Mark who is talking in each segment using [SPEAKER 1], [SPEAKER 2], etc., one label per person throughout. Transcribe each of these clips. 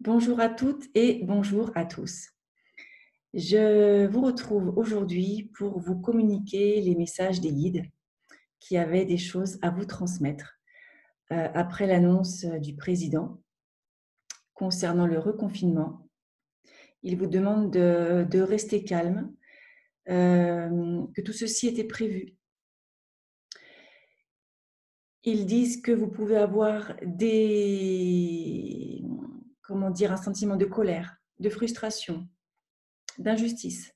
[SPEAKER 1] Bonjour à toutes et bonjour à tous. Je vous retrouve aujourd'hui pour vous communiquer les messages des guides qui avaient des choses à vous transmettre après l'annonce du président concernant le reconfinement. Il vous demande de rester calme, que tout ceci était prévu. Ils disent que vous pouvez avoir un sentiment de colère, de frustration, d'injustice,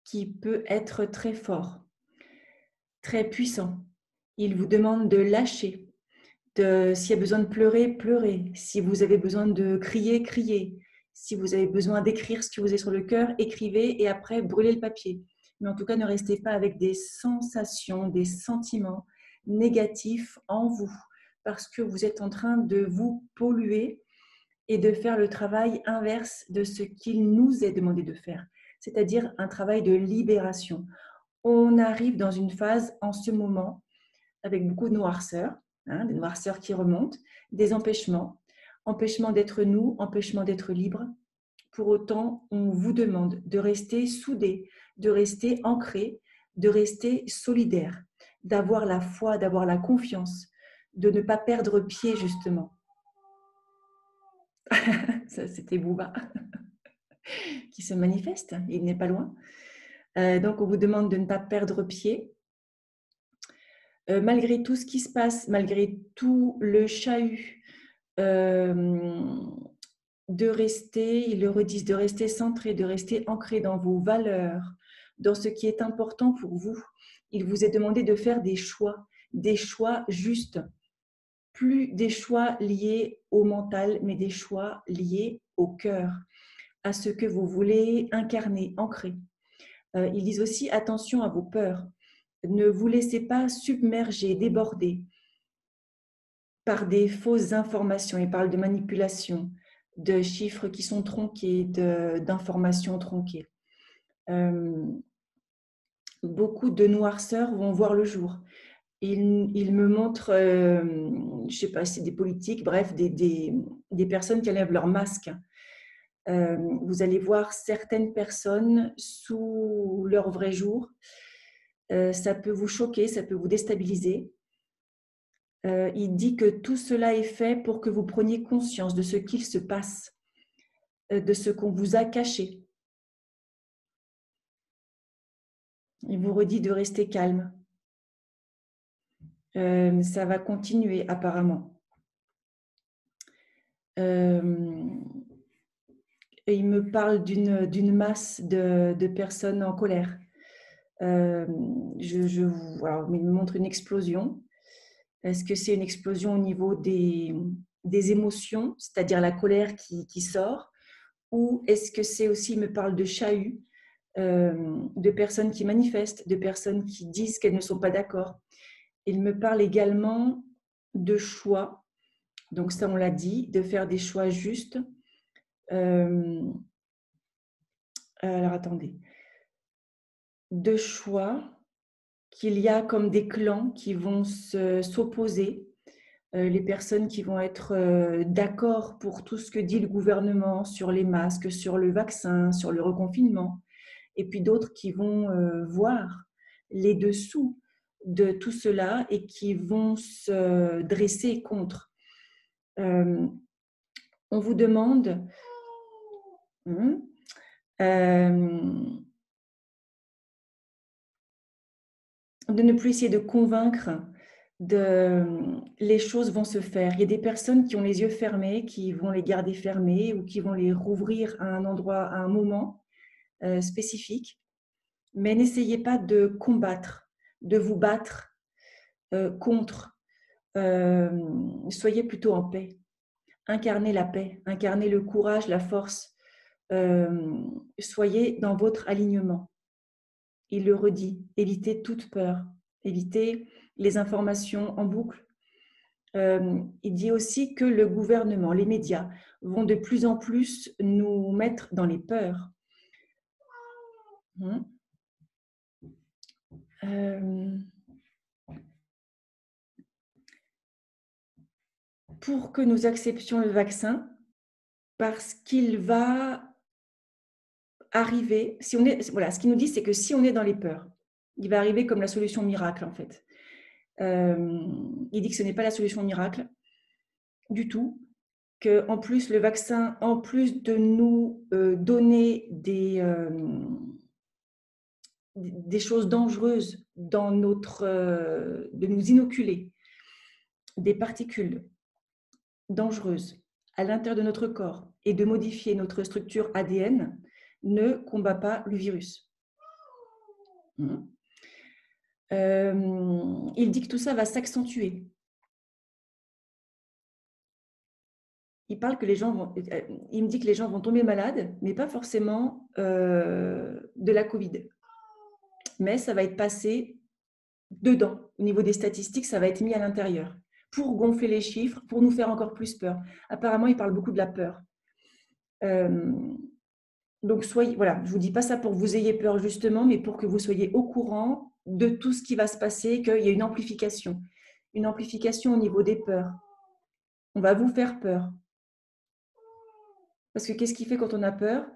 [SPEAKER 1] qui peut être très fort, très puissant. Il vous demande de lâcher, s'il y a besoin de pleurer, pleurer. Si vous avez besoin de crier, crier. Si vous avez besoin d'écrire ce que vous avez sur le cœur, écrivez et après brûlez le papier. Mais en tout cas, ne restez pas avec des sensations, des sentiments négatifs en vous, parce que vous êtes en train de vous polluer et de faire le travail inverse de ce qu'il nous est demandé de faire, c'est-à-dire un travail de libération. On arrive dans une phase en ce moment avec beaucoup de noirceur, des noirceurs qui remontent, des empêchements, empêchement d'être nous, empêchement d'être libre. Pour autant, on vous demande de rester soudés, de rester ancrés, de rester solidaires, d'avoir la foi, d'avoir la confiance, de ne pas perdre pied justement. Ça, c'était Booba qui se manifeste, il n'est pas loin. Donc, on vous demande de ne pas perdre pied. Malgré tout ce qui se passe, malgré tout le chahut, de rester, ils le redisent, de rester centré, de rester ancré dans vos valeurs, dans ce qui est important pour vous. Il vous est demandé de faire des choix justes, plus des choix liés au mental, mais des choix liés au cœur, à ce que vous voulez incarner, ancrer. Ils disent aussi attention à vos peurs. Ne vous laissez pas submerger, déborder par des fausses informations. Ils parlent de manipulation, de chiffres qui sont tronqués, d'informations tronquées. Beaucoup de noirceurs vont voir le jour. Ils me montrent, je ne sais pas si c'est des politiques, bref, des personnes qui enlèvent leur masque. Vous allez voir certaines personnes sous leur vrai jour. Ça peut vous choquer, ça peut vous déstabiliser. Il dit que tout cela est fait pour que vous preniez conscience de ce qu'il se passe, de ce qu'on vous a caché. Il vous redit de rester calme. Ça va continuer apparemment. Et il me parle d'une masse de personnes en colère. Alors, il me montre une explosion. Est-ce que c'est une explosion au niveau des émotions, c'est-à-dire la colère qui sort, ou est-ce que c'est aussi, il me parle de chahut, de personnes qui manifestent, de personnes qui disent qu'elles ne sont pas d'accord. Il me parle également de choix, donc ça on l'a dit, de faire des choix justes. Alors attendez, de choix qu'il y a comme des clans qui vont s'opposer, les personnes qui vont être d'accord pour tout ce que dit le gouvernement sur les masques, sur le vaccin, sur le reconfinement, et puis d'autres qui vont voir les dessous de tout cela et qui vont se dresser contre. On vous demande de ne plus essayer de convaincre, les choses vont se faire. Il y a des personnes qui ont les yeux fermés, qui vont les garder fermés ou qui vont les rouvrir à un endroit, à un moment spécifique. Mais n'essayez pas de combattre, de vous battre contre. Soyez plutôt en paix. Incarnez la paix, incarnez le courage, la force. Soyez dans votre alignement. Il le redit, évitez toute peur, évitez les informations en boucle. Il dit aussi que le gouvernement, les médias vont de plus en plus nous mettre dans les peurs. Pour que nous acceptions le vaccin, parce qu'il va arriver, si on est, voilà, ce qu'il nous dit, c'est que si on est dans les peurs, il va arriver comme la solution miracle, en fait. Il dit que ce n'est pas la solution miracle du tout, qu'en plus, le vaccin, en plus de nous donner des choses dangereuses dans notre, de nous inoculer des particules dangereuses à l'intérieur de notre corps et de modifier notre structure ADN, ne combat pas le virus. Il dit que tout ça va s'accentuer. Il me dit que les gens vont tomber malades, mais pas forcément de la Covid. Mais ça va être passé dedans. Au niveau des statistiques, ça va être mis à l'intérieur pour gonfler les chiffres, pour nous faire encore plus peur. Apparemment, il parle beaucoup de la peur. Donc, voilà, je ne vous dis pas ça pour que vous ayez peur justement, mais pour que vous soyez au courant de tout ce qui va se passer, qu'il y a une amplification au niveau des peurs. On va vous faire peur. Parce que qu'est-ce qui fait quand on a peur?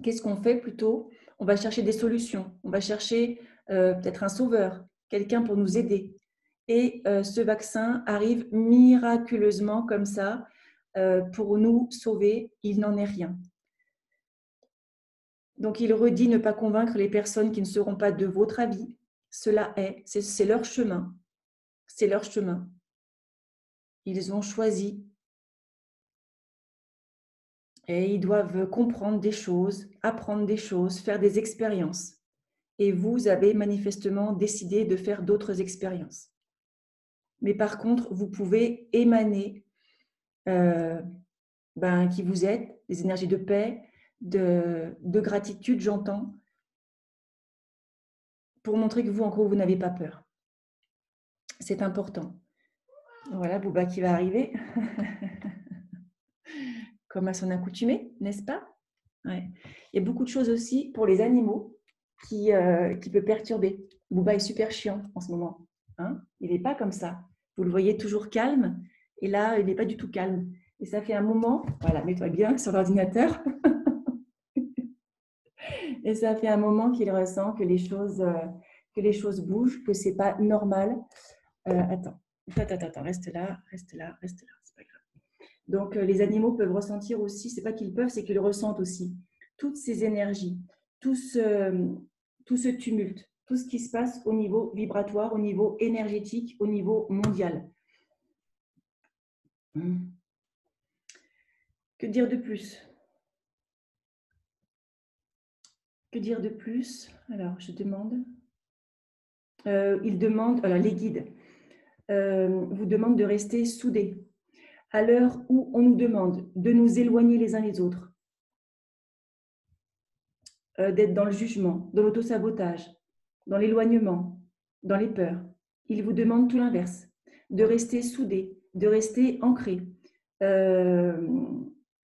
[SPEAKER 1] Qu'est-ce qu'on fait plutôt? On va chercher des solutions, on va chercher peut-être un sauveur, quelqu'un pour nous aider. Et ce vaccin arrive miraculeusement comme ça pour nous sauver. Il n'en est rien. Donc, il redit ne pas convaincre les personnes qui ne seront pas de votre avis. Cela c'est leur chemin. C'est leur chemin. Ils ont choisi. Et ils doivent comprendre des choses, apprendre des choses, faire des expériences. Et vous avez manifestement décidé de faire d'autres expériences. Mais par contre, vous pouvez émaner qui vous êtes, des énergies de paix, de gratitude, j'entends, pour montrer que vous, en gros, vous n'avez pas peur. C'est important. Voilà, Bouba qui va arriver. Comme à son accoutumée, n'est-ce pas? Ouais. Il y a beaucoup de choses aussi pour les animaux qui peut perturber. Bouba est super chiant en ce moment. Hein, il n'est pas comme ça. Vous le voyez toujours calme. Et là, il n'est pas du tout calme. Et ça fait un moment, voilà, mets-toi bien sur l'ordinateur. Et ça fait un moment qu'il ressent que les choses bougent, que ce n'est pas normal. Attends, reste là, c'est pas grave. Donc, les animaux peuvent ressentir aussi, c'est pas qu'ils peuvent, c'est qu'ils ressentent aussi toutes ces énergies, tout ce tumulte, tout ce qui se passe au niveau vibratoire, au niveau énergétique, au niveau mondial. Que dire de plus? Que dire de plus? Alors, je demande. Les guides vous demandent de rester soudés. À l'heure où on nous demande de nous éloigner les uns les autres, d'être dans le jugement, dans l'autosabotage, dans l'éloignement, dans les peurs, ils vous demandent tout l'inverse, de rester soudés, de rester ancrés, de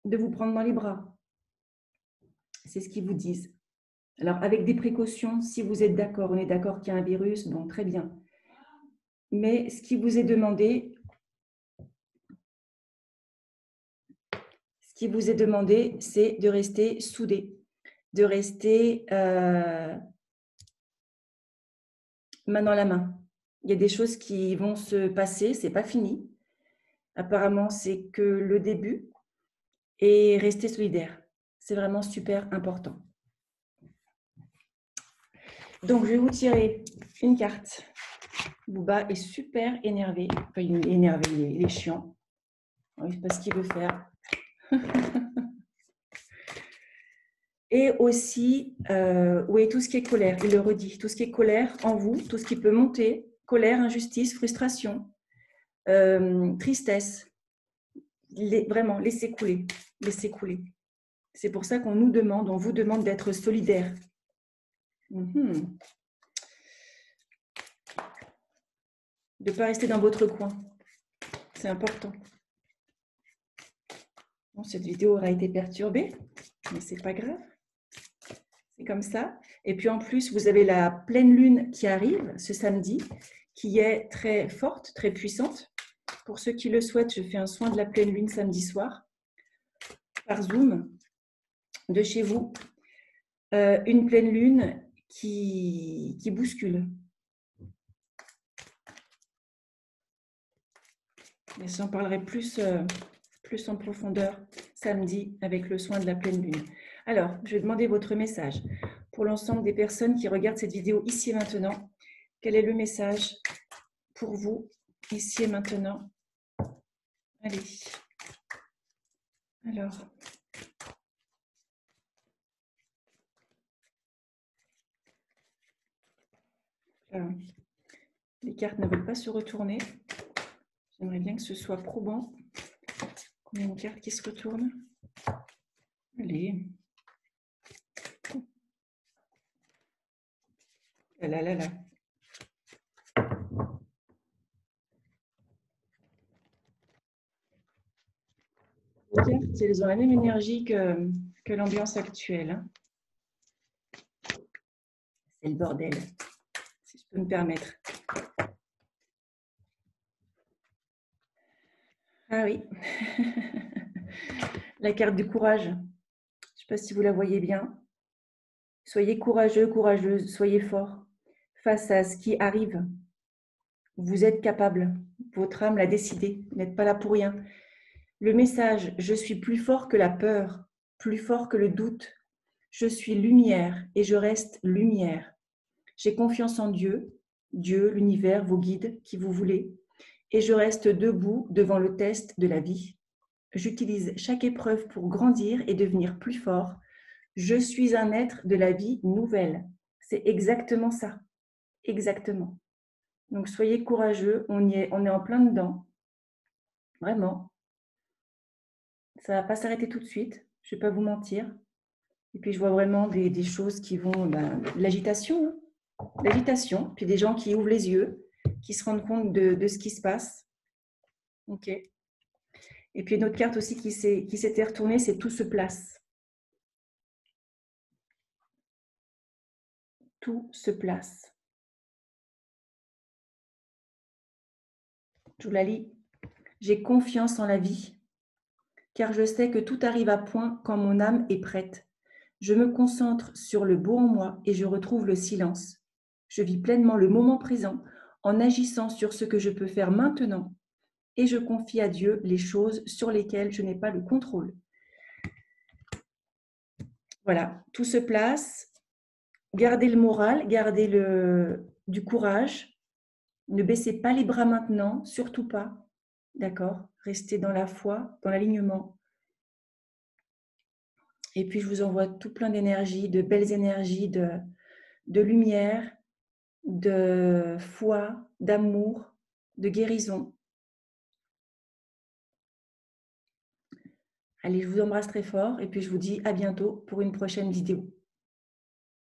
[SPEAKER 1] vous prendre dans les bras. C'est ce qu'ils vous disent. Alors, avec des précautions, si vous êtes d'accord, on est d'accord qu'il y a un virus, bon, très bien. Mais ce qui vous est demandé, c'est de rester soudés, de rester main dans la main. Il y a des choses qui vont se passer, c'est pas fini. Apparemment, c'est que le début. Et rester solidaire. C'est vraiment super important. Donc, je vais vous tirer une carte. Bouba est super énervé. Enfin, il est énervé, il est chiant. Il ne sait pas ce qu'il veut faire. Et aussi, oui, tout ce qui est colère, il le redit, tout ce qui est colère en vous, tout ce qui peut monter, colère, injustice, frustration, tristesse, vraiment, laissez couler, laissez couler. C'est pour ça qu'on vous demande d'être solidaire. De ne pas rester dans votre coin. C'est important. Bon, cette vidéo aura été perturbée, mais ce n'est pas grave. C'est comme ça. Et puis en plus, vous avez la pleine lune qui arrive ce samedi, qui est très forte, très puissante. Pour ceux qui le souhaitent, je fais un soin de la pleine lune samedi soir. par Zoom de chez vous une pleine lune qui bouscule. Mais j'en parlerai plus en profondeur samedi avec le soin de la pleine lune. Alors, je vais demander votre message pour l'ensemble des personnes qui regardent cette vidéo ici et maintenant. Quel est le message pour vous ici et maintenant? Allez. Alors. Les cartes ne veulent pas se retourner. J'aimerais bien que ce soit probant. Combien de cartes qui se retournent? Allez. Là, là, là. Les cartes, elles ont la même énergie que l'ambiance actuelle. Hein. C'est le bordel, si je peux me permettre. Ah oui. La carte du courage. Je ne sais pas si vous la voyez bien. Soyez courageux, courageuse, soyez fort face à ce qui arrive. Vous êtes capable. Votre âme l'a décidé. Vous n'êtes pas là pour rien. Le message, je suis plus fort que la peur, plus fort que le doute. Je suis lumière et je reste lumière. J'ai confiance en Dieu, Dieu, l'univers, vos guides, qui vous voulez, et je reste debout devant le test de la vie. J'utilise chaque épreuve pour grandir et devenir plus fort. Je suis un être de la vie nouvelle. C'est exactement ça. Exactement. Donc soyez courageux, on est en plein dedans. Vraiment. Ça ne va pas s'arrêter tout de suite, je ne vais pas vous mentir. Et puis je vois vraiment des choses qui vont, l'agitation, l'agitation, puis des gens qui ouvrent les yeux, qui se rendent compte de ce qui se passe. Ok. Et puis une autre carte aussi qui s'était retournée, c'est tout se place. Tout se place. Je vous la lis. J'ai confiance en la vie, car je sais que tout arrive à point quand mon âme est prête. Je me concentre sur le beau en moi et je retrouve le silence. Je vis pleinement le moment présent en agissant sur ce que je peux faire maintenant et je confie à Dieu les choses sur lesquelles je n'ai pas le contrôle. Voilà, tout se place. Gardez le moral, gardez du courage. Ne baissez pas les bras maintenant, surtout pas. D'accord? Restez dans la foi, dans l'alignement. Et puis, je vous envoie tout plein d'énergie, de belles énergies, de lumière, de foi, d'amour, de guérison. Allez, je vous embrasse très fort et puis je vous dis à bientôt pour une prochaine vidéo.